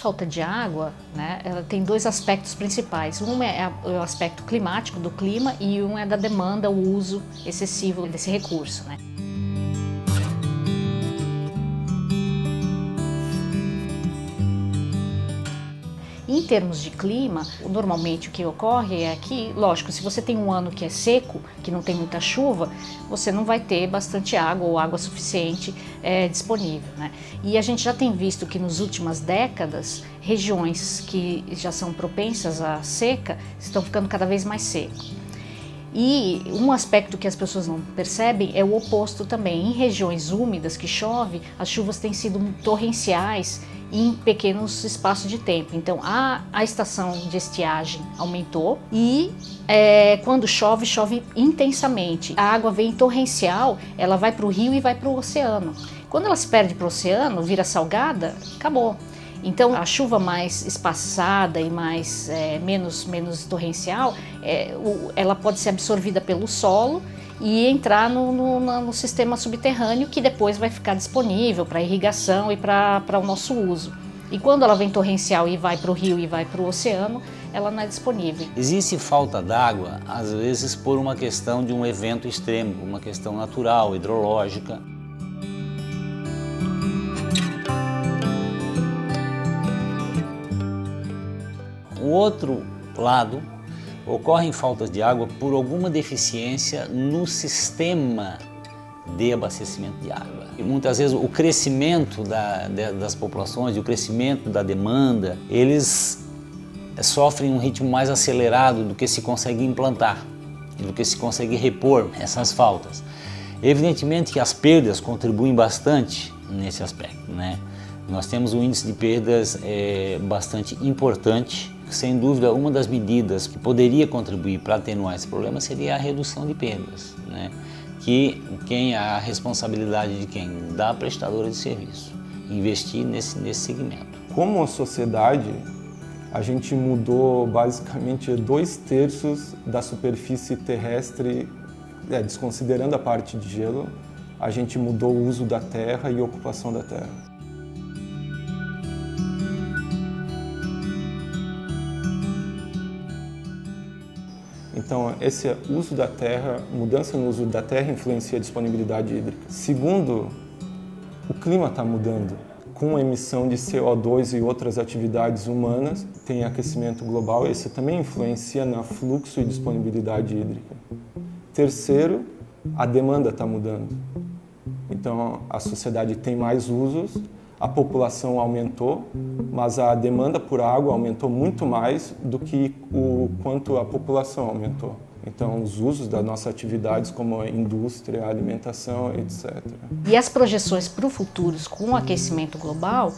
falta de água, né, ela tem dois aspectos principais. Um é o aspecto climático do clima e um é da demanda, o uso excessivo desse recurso, né? Em termos de clima, normalmente o que ocorre é que, lógico, se você tem um ano que é seco, que não tem muita chuva, você não vai ter bastante água ou água suficiente disponível, né? E a gente já tem visto que nas últimas décadas, regiões que já são propensas à seca estão ficando cada vez mais secas. E um aspecto que as pessoas não percebem é o oposto também. Em regiões úmidas que chove, as chuvas têm sido torrenciais em pequenos espaços de tempo. Então a estação de estiagem aumentou e quando chove, chove intensamente. A água vem torrencial, ela vai para o rio e vai para o oceano. Quando ela se perde para o oceano, vira salgada, acabou. Então a chuva mais espaçada e menos torrencial, ela pode ser absorvida pelo solo e entrar no sistema subterrâneo, que depois vai ficar disponível para irrigação e para o nosso uso. E quando ela vem torrencial e vai para o rio e vai para o oceano, ela não é disponível. Existe falta d'água, às vezes, por uma questão de um evento extremo, uma questão natural, hidrológica. O outro lado, ocorrem faltas de água por alguma deficiência no sistema de abastecimento de água. E muitas vezes o crescimento das populações, o crescimento da demanda, eles sofrem um ritmo mais acelerado do que se consegue implantar, do que se consegue repor essas faltas. Evidentemente que as perdas contribuem bastante nesse aspecto, né? Nós temos um índice de perdas bastante importante. Sem dúvida, uma das medidas que poderia contribuir para atenuar esse problema seria a redução de perdas, né? Que a responsabilidade de quem? Da prestadora de serviço, investir nesse segmento. Como a sociedade, a gente mudou basicamente 2/3 da superfície terrestre, desconsiderando a parte de gelo, a gente mudou o uso da terra e a ocupação da terra. Então, esse uso da terra, mudança no uso da terra influencia a disponibilidade hídrica. Segundo, o clima está mudando. Com a emissão de CO2 e outras atividades humanas, tem aquecimento global, esse também influencia no fluxo e disponibilidade hídrica. Terceiro, a demanda está mudando. Então, a sociedade tem mais usos, a população aumentou, mas a demanda por água aumentou muito mais do que quanto a população aumentou. Então, os usos das nossas atividades, como a indústria, a alimentação, etc. E as projeções para o futuro com o aquecimento global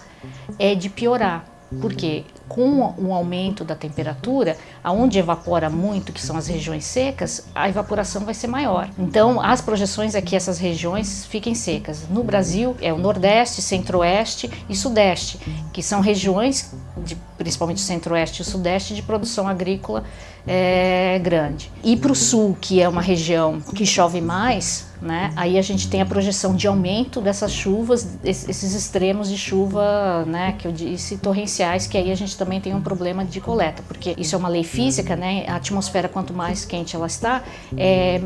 é de piorar. Porque com o aumento da temperatura, aonde evapora muito, que são as regiões secas, a evaporação vai ser maior. Então, as projeções é que essas regiões fiquem secas. No Brasil, é o Nordeste, Centro-Oeste e Sudeste, que são regiões, principalmente o Centro-Oeste e o Sudeste, de produção agrícola grande. E para o Sul, que é uma região que chove mais, né, aí a gente tem a projeção de aumento dessas chuvas, esses extremos de chuva, né, que eu disse, torrenciais, que aí a gente também tem um problema de coleta, porque isso é uma lei física, né, a atmosfera, quanto mais quente ela está,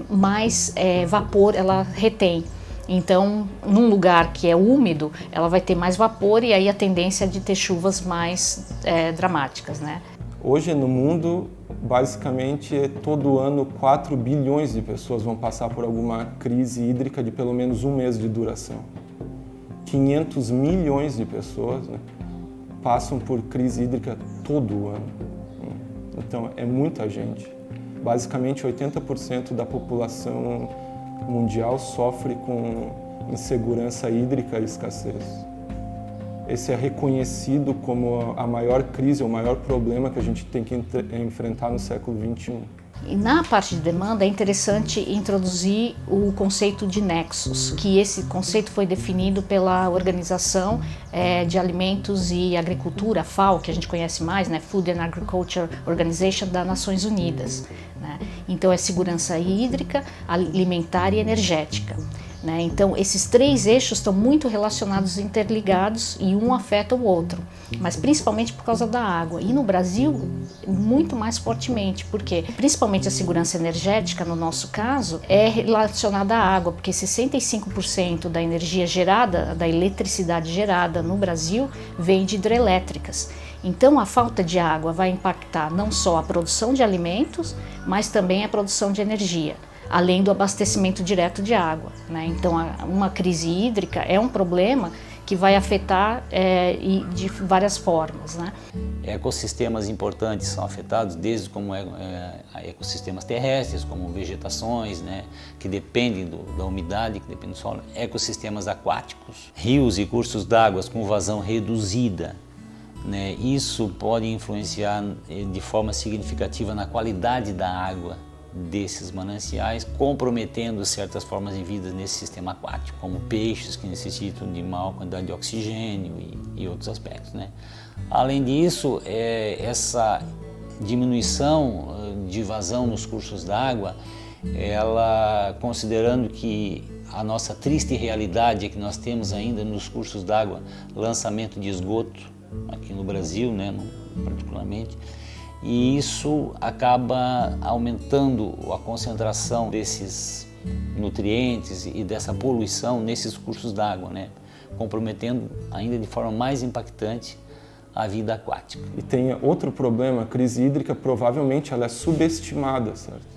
mais vapor ela retém. Então, num lugar que é úmido, ela vai ter mais vapor e aí a tendência é de ter chuvas mais dramáticas, né? Hoje no mundo, basicamente, todo ano 4 bilhões de pessoas vão passar por alguma crise hídrica de pelo menos um mês de duração. 500 milhões de pessoas, né, passam por crise hídrica todo ano. Então, é muita gente. Basicamente, 80% da população mundial sofre com insegurança hídrica e escassez. Esse é reconhecido como a maior crise, o maior problema que a gente tem que enfrentar no século XXI. E na parte de demanda é interessante introduzir o conceito de nexus, que esse conceito foi definido pela Organização de Alimentos e Agricultura, a FAO, que a gente conhece mais, né? Food and Agriculture Organization das Nações Unidas, né? Então é segurança hídrica, alimentar e energética. né? Então, esses 3 eixos estão muito relacionados, interligados, e um afeta o outro, mas principalmente por causa da água. E no Brasil, muito mais fortemente, porque principalmente a segurança energética, no nosso caso, é relacionada à água, porque 65% da energia gerada, da eletricidade gerada no Brasil, vem de hidrelétricas. Então, a falta de água vai impactar não só a produção de alimentos, mas também a produção de energia, além do abastecimento direto de água, né? Então, uma crise hídrica é um problema que vai afetar de várias formas, né? Ecossistemas importantes são afetados, desde como ecossistemas terrestres, como vegetações, né, que dependem da umidade, que dependem do solo, ecossistemas aquáticos, rios e cursos d'água com vazão reduzida, né? Isso pode influenciar de forma significativa na qualidade da água desses mananciais, comprometendo certas formas de vida nesse sistema aquático, como peixes que necessitam de maior quantidade de oxigênio e outros aspectos, né? Além disso, essa diminuição de vazão nos cursos d'água, ela, considerando que a nossa triste realidade é que nós temos ainda nos cursos d'água lançamento de esgoto, aqui no Brasil, né, particularmente, e isso acaba aumentando a concentração desses nutrientes e dessa poluição nesses cursos d'água, né, comprometendo ainda de forma mais impactante a vida aquática. E tem outro problema, a crise hídrica provavelmente ela é subestimada, certo?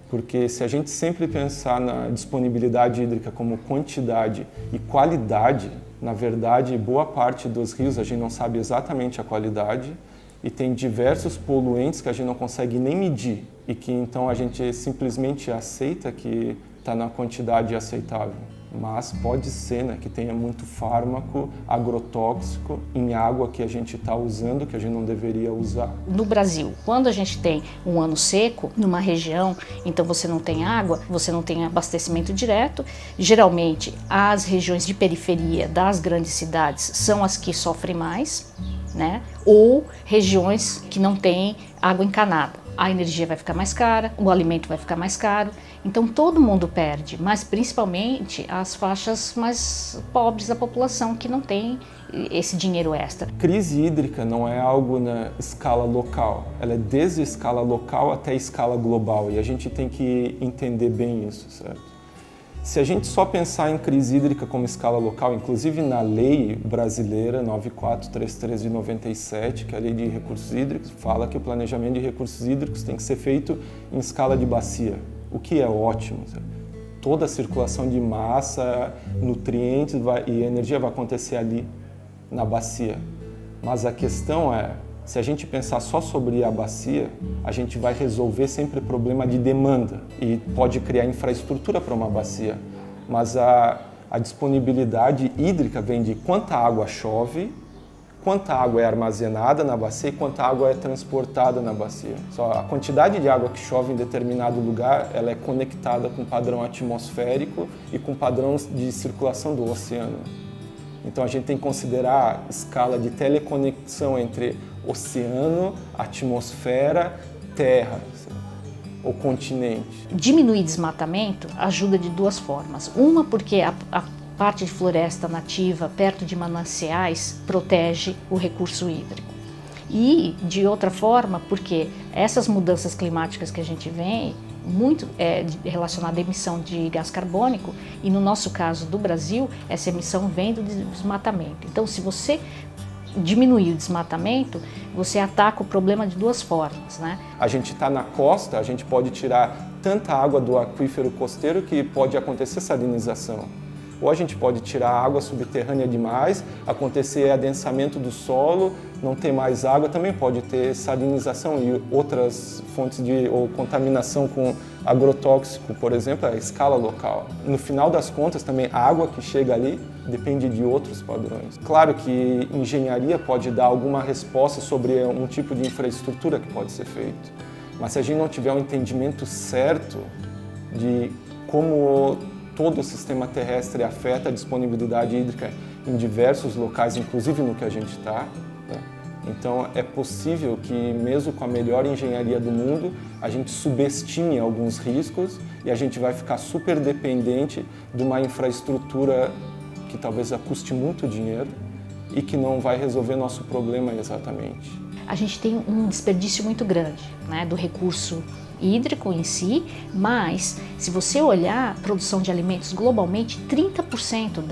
Porque se a gente sempre pensar na disponibilidade hídrica como quantidade e qualidade, na verdade, boa parte dos rios a gente não sabe exatamente a qualidade e tem diversos poluentes que a gente não consegue nem medir e que então a gente simplesmente aceita que está na quantidade aceitável. Mas pode ser, né, que tenha muito fármaco agrotóxico em água que a gente está usando, que a gente não deveria usar. No Brasil, quando a gente tem um ano seco numa região, então você não tem água, você não tem abastecimento direto. Geralmente, as regiões de periferia das grandes cidades são as que sofrem mais, né? Ou regiões que não têm água encanada. A energia vai ficar mais cara, o alimento vai ficar mais caro, então todo mundo perde, mas principalmente as faixas mais pobres da população que não tem esse dinheiro extra. Crise hídrica não é algo na escala local, ela é desde a escala local até a escala global e a gente tem que entender bem isso, certo? Se a gente só pensar em crise hídrica como escala local, inclusive na lei brasileira 9433 de 97, que é a lei de recursos hídricos, fala que o planejamento de recursos hídricos tem que ser feito em escala de bacia, o que é ótimo. Sabe? Toda a circulação de massa, nutrientes e energia vai acontecer ali na bacia. Mas a questão é, se a gente pensar só sobre a bacia, a gente vai resolver sempre problema de demanda e pode criar infraestrutura para uma bacia. Mas a disponibilidade hídrica vem de quanta água chove, quanta água é armazenada na bacia e quanta água é transportada na bacia. Só a quantidade de água que chove em determinado lugar, ela é conectada com o padrão atmosférico e com o padrão de circulação do oceano. Então a gente tem que considerar a escala de teleconexão entre oceano, atmosfera, terra ou continente. Diminuir desmatamento ajuda de 2 formas. Uma, porque a parte de floresta nativa perto de mananciais protege o recurso hídrico. E, de outra forma, porque essas mudanças climáticas que a gente vê, muito relacionada à emissão de gás carbônico, e no nosso caso do Brasil, essa emissão vem do desmatamento. Então, se você diminuir o desmatamento, você ataca o problema de 2 formas, né? A gente está na costa, a gente pode tirar tanta água do aquífero costeiro que pode acontecer salinização. Ou a gente pode tirar água subterrânea demais, acontecer adensamento do solo, não ter mais água, também pode ter salinização e outras fontes ou contaminação com agrotóxico, por exemplo, a escala local. No final das contas, também a água que chega ali depende de outros padrões. Claro que engenharia pode dar alguma resposta sobre um tipo de infraestrutura que pode ser feito, mas se a gente não tiver um entendimento certo de como todo o sistema terrestre afeta a disponibilidade hídrica em diversos locais, inclusive no que a gente está, né? Então é possível que mesmo com a melhor engenharia do mundo, a gente subestime alguns riscos e a gente vai ficar super dependente de uma infraestrutura que talvez custe muito dinheiro e que não vai resolver nosso problema exatamente. A gente tem um desperdício muito grande, né, do recurso hídrico em si, mas se você olhar a produção de alimentos globalmente, 30%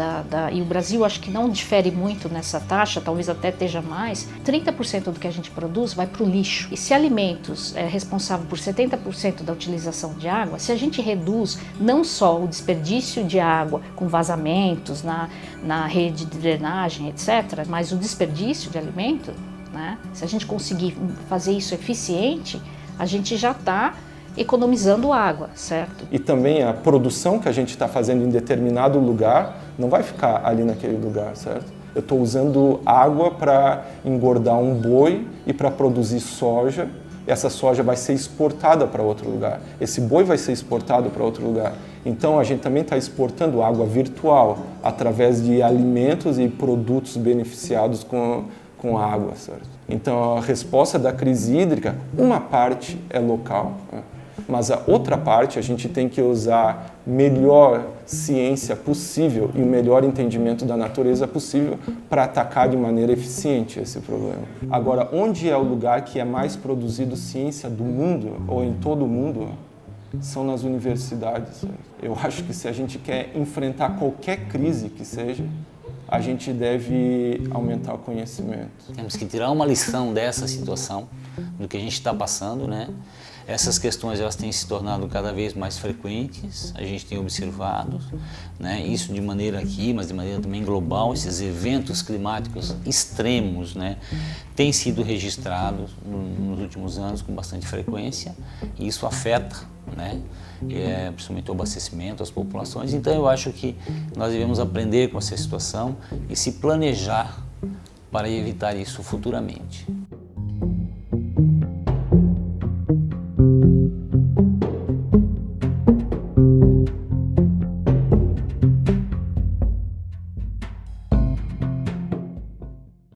e o Brasil acho que não difere muito nessa taxa, talvez até esteja mais, 30% do que a gente produz vai para o lixo. E se alimentos é responsável por 70% da utilização de água, se a gente reduz não só o desperdício de água com vazamentos na rede de drenagem, etc., mas o desperdício de alimento, né? Se a gente conseguir fazer isso eficiente, a gente já está economizando água, certo? E também a produção que a gente está fazendo em determinado lugar não vai ficar ali naquele lugar, certo? Eu estou usando água para engordar um boi e para produzir soja. Essa soja vai ser exportada para outro lugar. Esse boi vai ser exportado para outro lugar. Então a gente também está exportando água virtual através de alimentos e produtos beneficiados com água, certo? Então a resposta da crise hídrica, uma parte é local, né? Mas a outra parte a gente tem que usar melhor ciência possível e o melhor entendimento da natureza possível para atacar de maneira eficiente esse problema. Agora, onde é o lugar que é mais produzido ciência do mundo ou em todo o mundo? São nas universidades. Eu acho que se a gente quer enfrentar qualquer crise que seja, a gente deve aumentar o conhecimento. Temos que tirar uma lição dessa situação, do que a gente está passando, né? Essas questões elas têm se tornado cada vez mais frequentes, a gente tem observado, né? Isso de maneira aqui, mas de maneira também global, esses eventos climáticos extremos, né? Têm sido registrados nos últimos anos com bastante frequência e isso afeta, né? Principalmente o abastecimento, as populações. Então eu acho que nós devemos aprender com essa situação e se planejar para evitar isso futuramente.